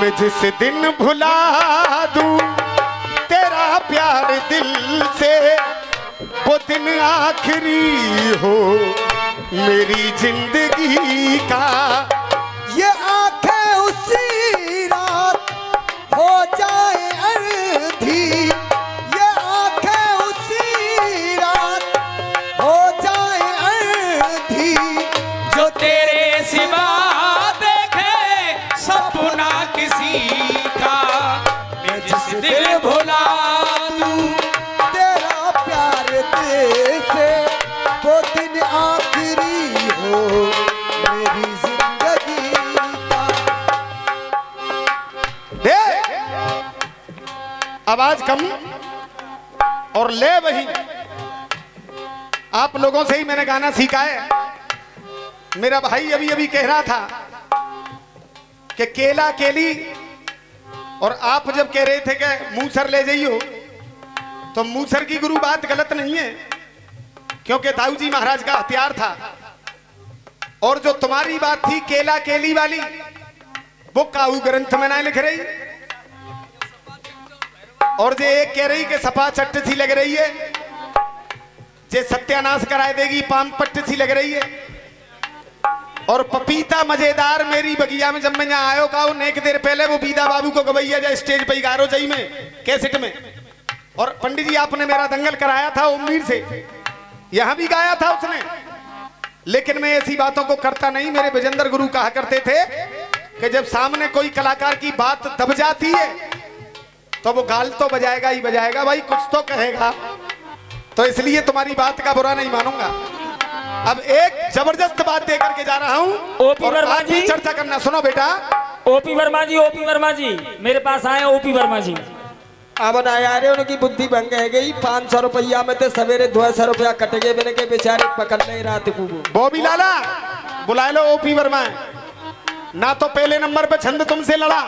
मैं जिस दिन भुला दूं तेरा प्यार दिल से, वो दिन आखिरी हो मेरी जिंदगी का। ये आंखें उसी रात हो जाए अर्धी, ये आंखें उसी रात हो जाए अर्धी, जो तेरे सिवा देखे सपना किसी का, मैं जिस दिल भुला दूं तेरा प्यार दिल से, वो दिन आखिरी हो मेरी जिंदगी का। दे आवाज कम और ले वही। आप लोगों से ही मैंने गाना सीखा है। मेरा भाई अभी अभी कह रहा था कि केला केली, और आप जब कह रहे थे कि मूसर ले जाइयो, तो मूसर की गुरु बात गलत नहीं है, क्योंकि दाऊ जी महाराज का हथियार था। और जो तुम्हारी बात थी केला केली वाली, वो काऊ ग्रंथ में ना लिख रही। और जो एक कह रही कि सपा चट्ट सी लग रही है, जे सत्यानाश कराए देगी पाम पट्ट सी लग रही है। और पपीता मजेदार मेरी बगिया में, जब मैं यहाँ आयो का एक देर पहले वो बीदा बाबू को गवैया जा स्टेज पे गारो जाई में कैसेट में। और पंडित जी आपने मेरा दंगल कराया था उम्मीद से, यहां भी गाया था उसने। लेकिन मैं ऐसी बातों को करता नहीं। मेरे विजेंद्र गुरु कहा करते थे कि जब सामने कोई कलाकार की बात दब जाती है तो वो गाल तो बजाएगा ही बजाएगा भाई, कुछ तो कहेगा। तो इसलिए तुम्हारी बात का बुरा नहीं मानूंगा। अब एक जबरदस्त बात दे करके जा रहा हूं, ओपी वर्मा जी चर्चा करना। सुनो बेटा, ओपी वर्मा जी मेरे पास आए। ओपी वर्मा जी अब ना यार उनकी बुद्धि भंग है गई। 500 रुपया में तो सवेरे 200 रुपया कट गए मैंने के बेचारे पकड़ नहीं रात को। बॉबी लाला बुला लो ओपी वर्मा। ना तो पहले नंबर पे छंद तुमसे लड़ा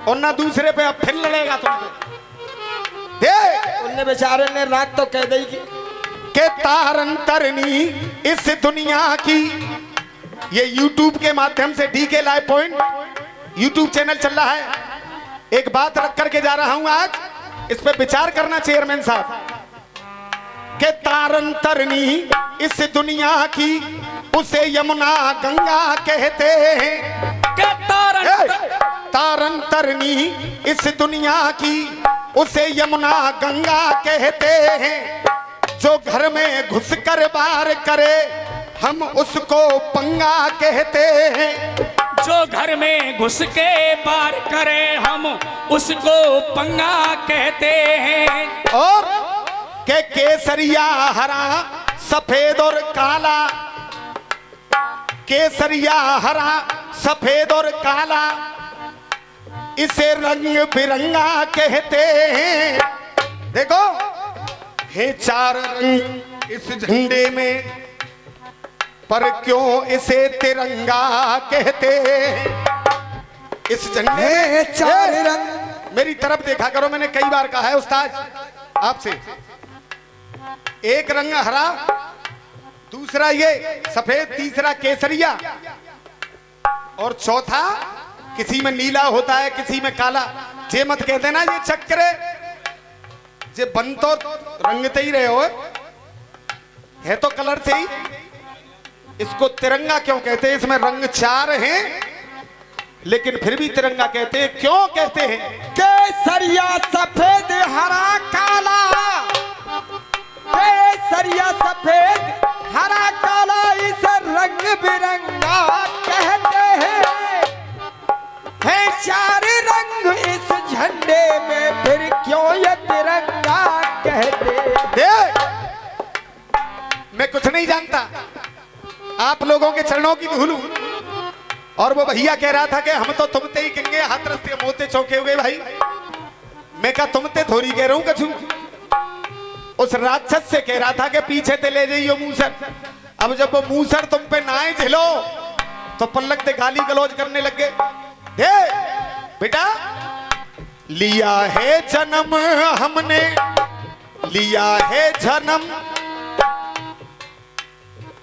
और ना दूसरे पे अब फिर लड़ेगा तुमसे। उनने बेचारे ने रात तो कह दी के तारन तरनी इस दुनिया की। ये YouTube के माध्यम से DK live point YouTube channel चल रहा है। एक बात रख करके जा रहा हूं आज, इस पे विचार करना चेयरमैन साहब। के तारन तरनी इस दुनिया की, उसे यमुना गंगा कहते हैं। के तारन तरनी इस दुनिया की, उसे यमुना गंगा कहते हैं। जो घर में घुस कर बार करे, हम उसको पंगा कहते हैं। जो घर में घुस के पार करे, हम उसको पंगा कहते हैं। और के केसरिया हरा सफेद और काला, केसरिया हरा सफेद और काला, इसे रंग बिरंगा कहते हैं। देखो है 4 रंग इस झंडे में, पर क्यों इसे तिरंगा कहते हैं। इस झंडे में 4 रंग। मेरी तरफ देखा करो, मैंने कई बार कहा है उस्ताद आपसे। एक रंग हरा, दूसरा ये सफेद, तीसरा केसरिया, और चौथा किसी में नीला होता है किसी में काला। जे मत कह देना ये चक्र जे बन तो रंगते ही रहे हो, है तो कलर से ही। इसको तिरंगा क्यों कहते हैं? इसमें रंग 4 हैं लेकिन फिर भी तिरंगा कहते हैं। क्यों कहते हैं? केसरिया सफेद हरा काला, केसरिया सफेद हरा काला, इसे रंग बिरंगा कहते हैं। है 4 रंग इस झंडे में, फिर क्यों ये तिरंगा कहते हैं। मैं कुछ नहीं जानता, आप लोगों के चरणों की धूल। और वो भैया कह रहा था कि हम तो तुमते ही कहेंगे, हाथ रस्ते मोते चौके हुए भाई। मैं कहा तुमते थोड़ी कह रहा हूं कछु। उस राक्षस से कह रहा था कि पीछे ते ले जाइयो मूसर। अब जब वो मूसर तुम पे ना आए झिलो तो पल्लक ते गाली गलौज करने लग गए। बेटा लिया है जन्म हमने, लिया है जन्म।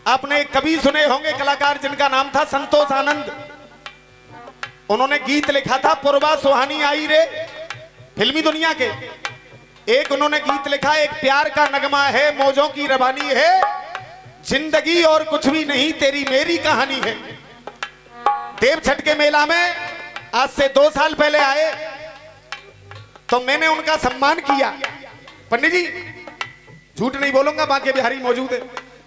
आपने कभी सुने होंगे कलाकार जिनका नाम था संतोष आनंद। उन्होंने गीत लिखा था पुरवा सुहानी आई रे, फिल्मी दुनिया के। एक उन्होंने गीत लिखा, एक प्यार का नगमा है, मौजों की रवानी है, जिंदगी और कुछ भी नहीं, तेरी मेरी कहानी है। देव छठ के मेला में आज से 2 साल पहले आए तो मैंने उनका सम्मान किया। पंडित जी झूठ नहीं बोलूंगा, बांके बिहारी मौजूद है।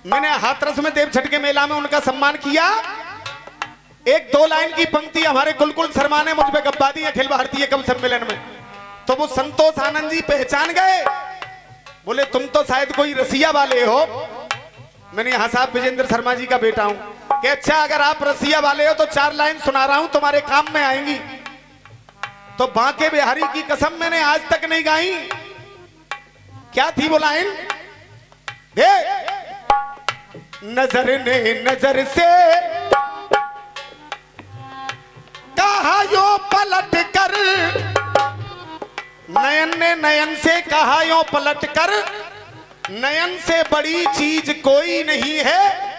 मैंने हाथरस में देव छठ के मेला में उनका सम्मान किया। एक 2 लाइन की पंक्ति हमारे कुलकुल शर्मा ने मुझ पे गप्पा दी अखिल भारतीय कवि सम्मेलन में, तो वो संतोष आनंद जी पहचान गए। बोले तुम तो शायद कोई रसिया वाले हो। मैंने यहाँ साहब विजेंद्र शर्मा जी का बेटा हूं कि अच्छा अगर आप रसिया वाले हो तो 4 लाइन सुना रहा हूं, तुम्हारे काम में आएंगी। तो बांके बिहारी की कसम मैंने आज तक नहीं गाई। क्या थी वो लाइन? नजर ने नजर से कहा यो पलट कर, नयन ने नयन से कहा यो पलट कर, नयन से बड़ी चीज कोई नहीं है।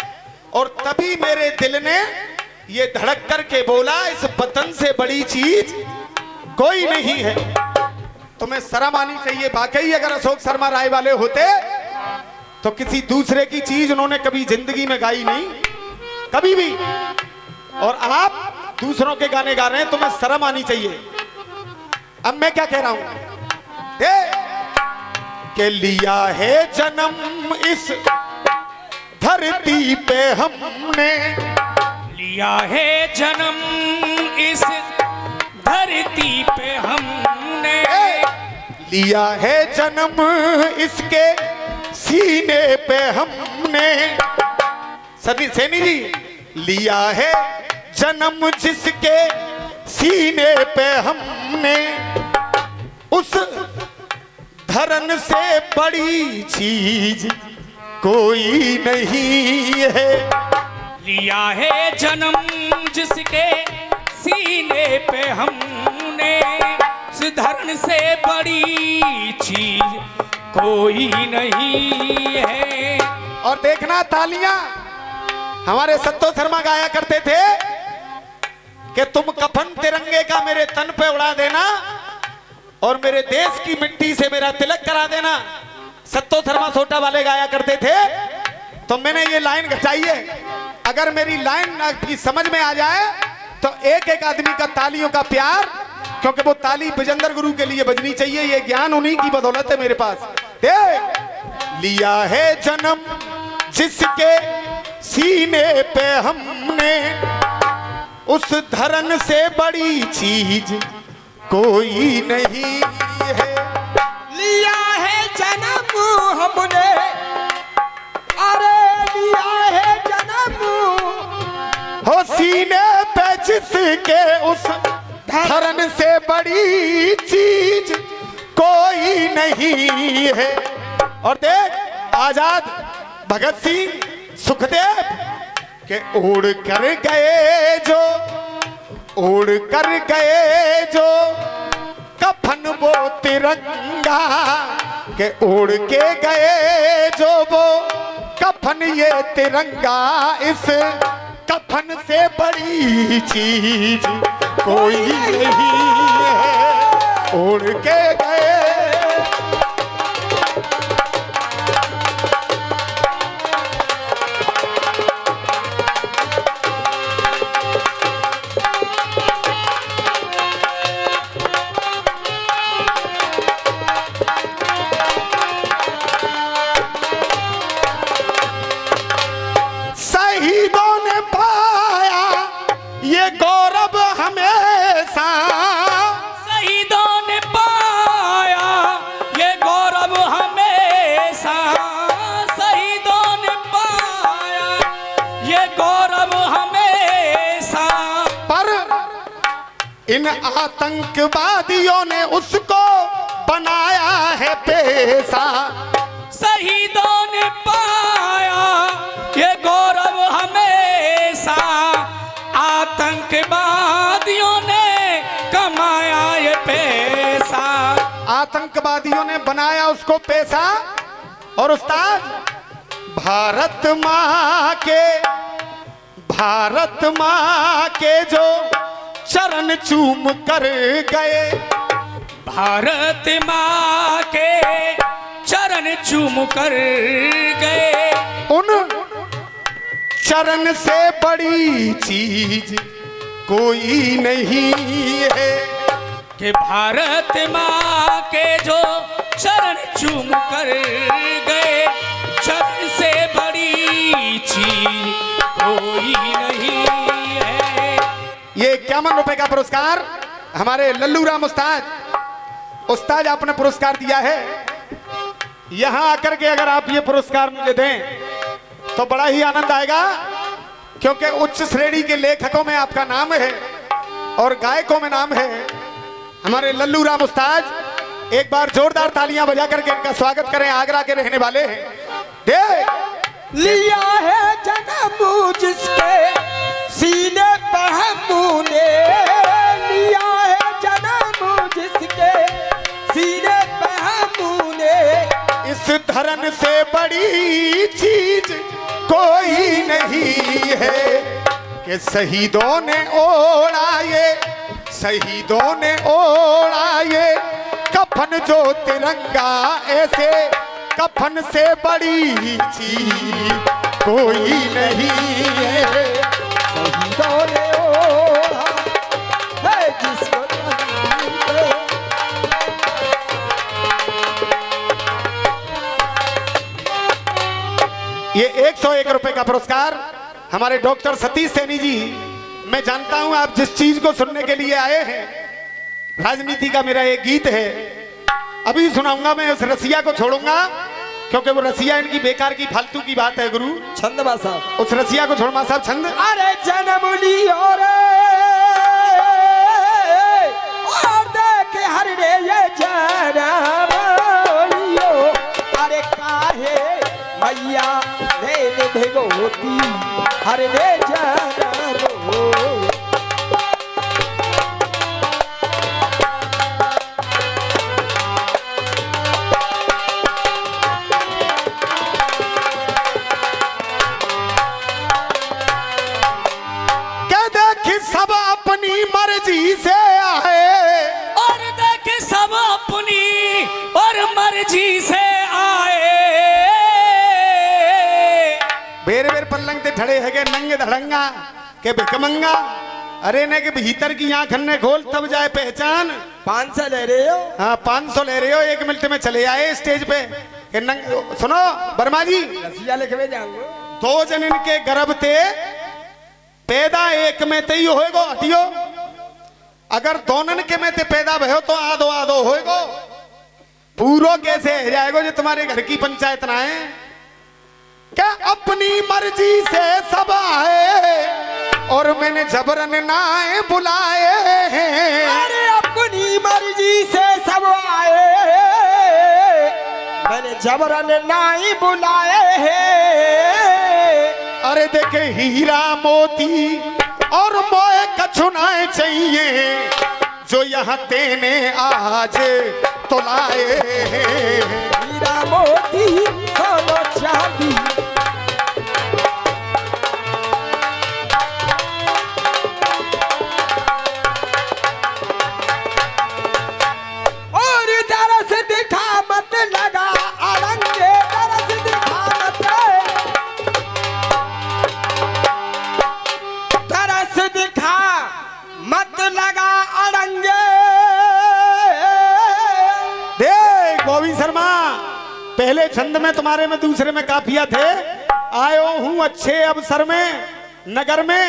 और तभी मेरे दिल ने ये धड़क कर के बोला, इस वतन से बड़ी चीज कोई नहीं है। तुम्हें शर्म आनी चाहिए। वाकई अगर अशोक शर्मा राय वाले होते तो किसी दूसरे की चीज उन्होंने कभी जिंदगी में गाई नहीं, कभी भी। और आप दूसरों के गाने गा रहे हैं, तुम्हें शर्म आनी चाहिए। अब मैं क्या कह रहा हूं कि लिया है जन्म इस धरती पे हमने, लिया है जन्म इस धरती पे हमने, लिया है जन्म इसके सीने पे हमने। सैनी जी, लिया है जन्म जिसके सीने पे हमने, उस धरन से बड़ी चीज कोई नहीं है। लिया है जन्म जिसके सीने पे हमने, उस धरन से बड़ी चीज कोई नहीं है। और देखना तालियां, हमारे सत्तो शर्मा गाया करते थे कि तुम कफन तिरंगे का मेरे तन पे उड़ा देना और मेरे देश की मिट्टी से मेरा तिलक करा देना। सत्तो शर्मा सोटा वाले गाया करते थे। तो मैंने ये लाइन घटाई है, अगर मेरी लाइन आपकी समझ में आ जाए तो एक एक आदमी का तालियों का प्यार, क्योंकि वो ताली विजेंद्र गुरु के लिए बजनी चाहिए। ये ज्ञान उन्हीं की बदौलत है मेरे पास। लिया है जन्म जिसके सीने पे हमने, उस धरन से बड़ी चीज कोई नहीं है। लिया है जन्म हमने, अरे लिया है जन्म, हो सीने पे जिसके, उस धरन से बड़ी चीज कोई नहीं है। और देख आजाद भगत सिंह, सुखदेव के उड़ कर गए जो, उड़ कर गए जो कफन वो तिरंगा, के उड़ के गए जो वो कफन ये तिरंगा, इस कफन से बड़ी चीज कोई नहीं है। उड़ के गए शहीदों ने पाया ये गौरव हमेशा, शहीदों ने पाया ये गौरव हमेशा, शहीदों ने पाया ये गौरव हमेशा। पर इन आतंकवादियों ने उसको बनाया है पेशा। शहीदों ने पाया ये गौरव हमेशा, आतंकवादियों ने कमाया ये पैसा। आतंकवादियों ने बनाया उसको पैसा। और उस्ताद भारत माँ के जो चरण चूम कर गए। भारत माँ के चरण चूम कर गए। उन चरण से बड़ी चीज कोई नहीं है कि भारत माँ के जो चरण चूम कर गए, चरण से बड़ी चीज कोई नहीं है। ये 51 रुपए का पुरस्कार हमारे लल्लू राम उस्ताद आपने पुरस्कार दिया है। यहां आकर के अगर आप ये पुरस्कार मुझे दें तो बड़ा ही आनंद आएगा, क्योंकि उच्च श्रेणी के लेखकों में आपका नाम है और गायकों में नाम है। हमारे लल्लू राम उस्ताद, एक बार जोरदार तालियां बजा करके इनका स्वागत करें। आगरा के रहने वाले हैं। दे लिया है जन्म जिसके सीने पे हमने, लिया है जन्म जिसके सीने पे हमने। इस धरन से बड़ी चीज कोई नहीं है कि शहीदों ने ओढ़ा ये, शहीदों ने ओढ़ा ये कफन जो तिरंगा, ऐसे कफन से बड़ी चीज कोई नहीं है। शहीदों ने ओढ़ा है जिसको ये 101 रुपए का पुरस्कार हमारे डॉक्टर सतीश सैनी जी। मैं जानता हूं आप जिस चीज को सुनने के लिए आए हैं, राजनीति का मेरा एक गीत है, अभी सुनाऊंगा। मैं उस रसिया को छोड़ूंगा क्योंकि वो रसिया इनकी बेकार की फालतू की बात है। गुरु छंद साहब, उस रसिया को छोड़मा साहब छंद। अरे जन्म लियो रे और देख हर रे ये जन्म लियो, अरे काहे मैया रे भगवती हर रे जन्म हो। सब अपनी मर्जी से आए और देख सब अपनी और मर्जी से आए। बेर बेर पल्लंग ते ठड़े है के नंगे धड़ंगा के भिकमंगा। अरे ने के भीतर की आंख ने खोल तब जाए पहचान। 500 ले रहे हो? हाँ 500 ले रहे हो। 1 मिनट में चले आए स्टेज पे के सुनो वर्मा जी, रसिया लिखवे जाऊंगा। 2 जन इनके गर्भ ते पैदा एक में ते ही होएगो हटियो। अगर दोनों के में ते पैदा भयो तो आधो आधो होएगो। पूरो कैसे है जाएगो जो तुम्हारे घर की पंचायत ना है क्या? अपनी मर्जी से सब आए और मैंने जबरन ना बुलाए हैं। अरे अपनी मर्जी से सब आए, मैंने जबरन ना बुलाए हैं। अरे देखे हीरा मोती और मोए कछुनाए चाहिए जो यहाँ तेने आज तो लाए। हीरा मोती सोना चांदी और तरस दिखा मत लगा अड़ंगे, तरस दिखा मत, तरस दिखा मत लगा अड़ंगे। देख गोविंद शर्मा, पहले छंद में तुम्हारे में दूसरे में काफिया थे। आयो हूँ अच्छे अवसर में नगर में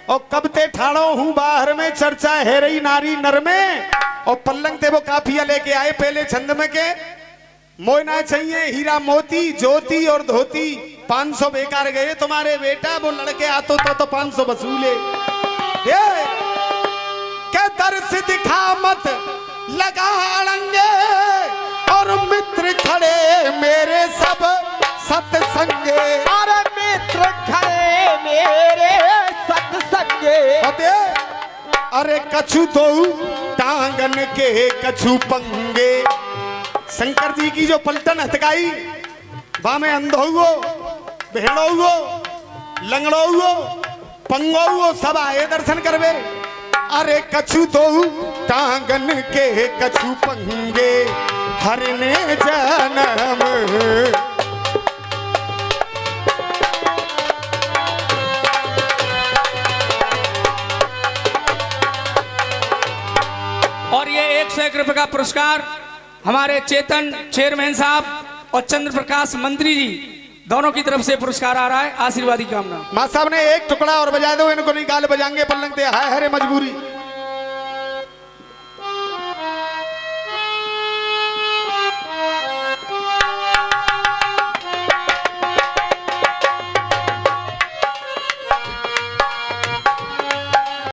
और कब ते ठाड़ो हूँ बाहर में, चर्चा है रही नारी नर में। और पल्लंग ते वो काफिया लेके आए पहले छंद में के मोयना चाहिए हीरा मोती ज्योति और धोती। 500 बेकार गए तुम्हारे बेटा, वो लड़के आतो तो 500 वसूले। क्या दर्श दिखा मत लगा अड़ंगे और मित्र खड़े मेरे सब सत्संगे। अरे मित्र खड़े मेरे सत्संगे। अरे कछु तो टांगन के कछु पंगे। शंकर जी की जो पलटन हथकाई वहां में अंधो हुओ, भेड़ो हुओ, लंगड़ो हुओ, पंगो हुओ, सब आए दर्शन करवे। अरे कछु दो टांगन के कछु पंगे हरने जन्म। और ये 101 रुपए का पुरस्कार हमारे चेतन चेयरमैन साहब और चंद्र प्रकाश मंत्री जी दोनों की तरफ से पुरस्कार आ रहा है। आशीर्वादी कामना। मां साहब ने एक टुकड़ा और बजा दो, इनको नहीं गाल बजाएंगे पलंग दे हाय हरे मजबूरी।